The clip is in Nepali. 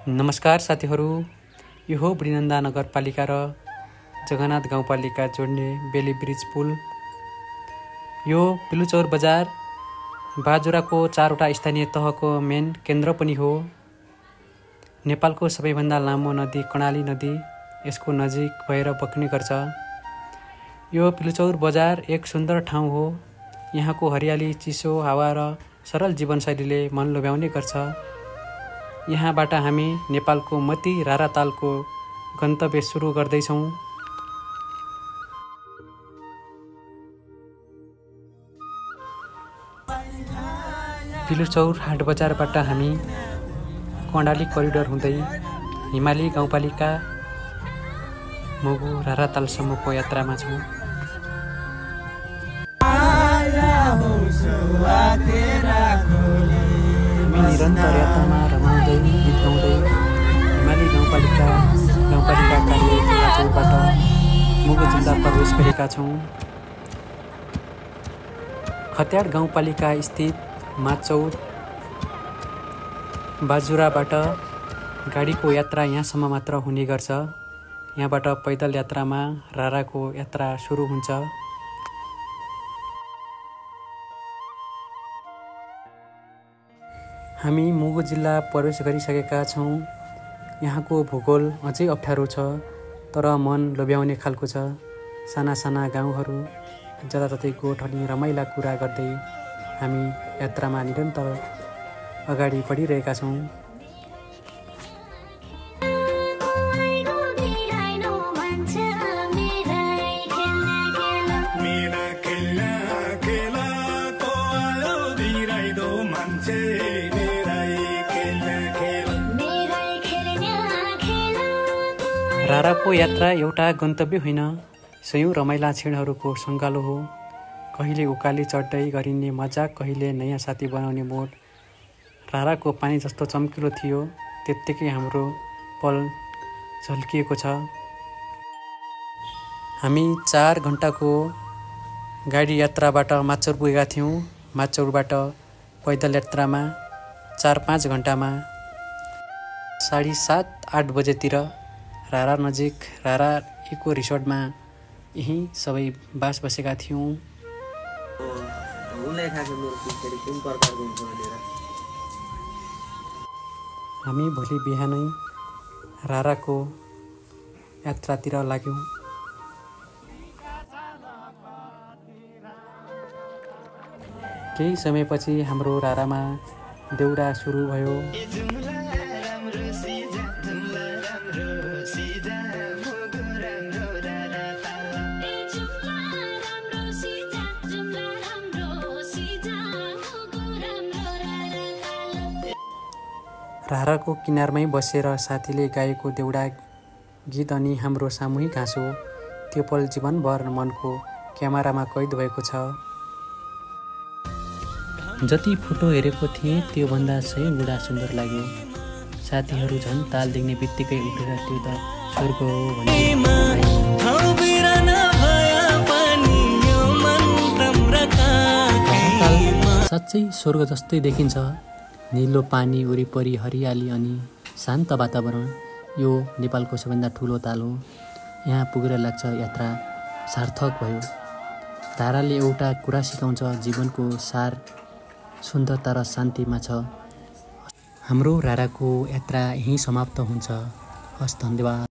नमस्कार साथीहरू, यो हो बुढीनन्दा नगरपालिका र जगन्नाथ गाउँपालिका जोड्ने बेली ब्रिज पुल। यो पिलुचौर बजार बाजुराको 4वटा स्थानीय तहको मेन केन्द्र पनि हो। नेपालको सबैभन्दा लामो नदी कर्णाली नदी यसको नजिक भएर बग्ने गर्छ। यो पिलुचौर बजार एक सुन्दर ठाउँ हो। यहाँको हरियाली, चिसो हावा र सरल जीवनशैलीले मन लोभ्याउने गर्छ। यहाँबाट हामी नेपालको मती रारातालको गन्तव्य सुरु गर्दैछौँ। पिलुचौर हाट बजारबाट हामी कर्णाली करिडोर हुँदै हिमाली गाउँपालिका मुगु रारातालसम्मको यात्रामा छौँ। हामी निरन्तर यात्रामा रमाउँदै गीत गाउँदै हिमाली गाउँपालिका कार्य पिलुचौरबाट मुगु जिल्ला प्रवेश गरेका छौँ। खत्याड गाउँपालिका स्थित माचौर बाजुराबाट गाडीको यात्रा यहाँसम्म मात्र हुने गर्छ। यहाँबाट पैदल यात्रामा राराको यात्रा सुरु हुन्छ। हामी मुगु जिल्ला प्रवेश गरिसकेका छौँ। यहाँको भूगोल अझै अप्ठ्यारो छ, तर मन लोभ्याउने खालको छ। साना साना गाउँहरू, जताततै गोठ अनि रमाइला कुरा गर्दै हामी यात्रामा निरन्तर अगाडि बढिरहेका छौँ। राराको यात्रा एउटा गन्तव्य होइन, सयौं रमाइला क्षणहरूको सङ्गालो हो। कहिले उकाली चढ्दै गरिने मजाक, कहिले नयाँ साथी बनाउने मोड। राराको पानी जस्तो चम्किलो थियो, त्यत्तिकै हाम्रो पल झल्किएको छ। हामी 4 घण्टाको गाडी यात्राबाट माचौर पुगेका थियौँ। माचौरबाट पैदल यात्रामा 4-5 घण्टामा 7:30-8 बजेतिर रारा नजिक रारा इको रिसोर्टमा यहीँ सबै बास बसेका थियौँ। हामी भोलि बिहानै राराको यात्रातिर लाग्यौँ। केही समयपछि हाम्रो रारामा देउडा सुरु भयो। राराको किनारमै बसेर साथीले गाएको देउडा गीत अनि हाम्रो सामूहिक हाँसो, त्यो पल जीवनभर मनको क्यामेरामा कैद भएको छ। जति फोटो हेरेको थिएँ त्योभन्दा 100 गुणा सुन्दर लाग्यो। साथीहरू झन् ताल देख्ने बित्तिकै उठेर त्यो त स्वर्ग हो भने साँच्चै स्वर्ग जस्तै देखिन्छ। नीलो पानी, वरिपरि हरियाली अनि शान्त वातावरण। यो नेपालको सबैभन्दा ठुलो ताल हो। यहाँ पुगेर लाग्छ यात्रा सार्थक भयो। ताराले एउटा कुरा सिकाउँछ, जीवनको सार सुन्दरता र शान्तिमा छ। हाम्रो राराको यात्रा यहीँ समाप्त हुन्छ। हस्, धन्यवाद।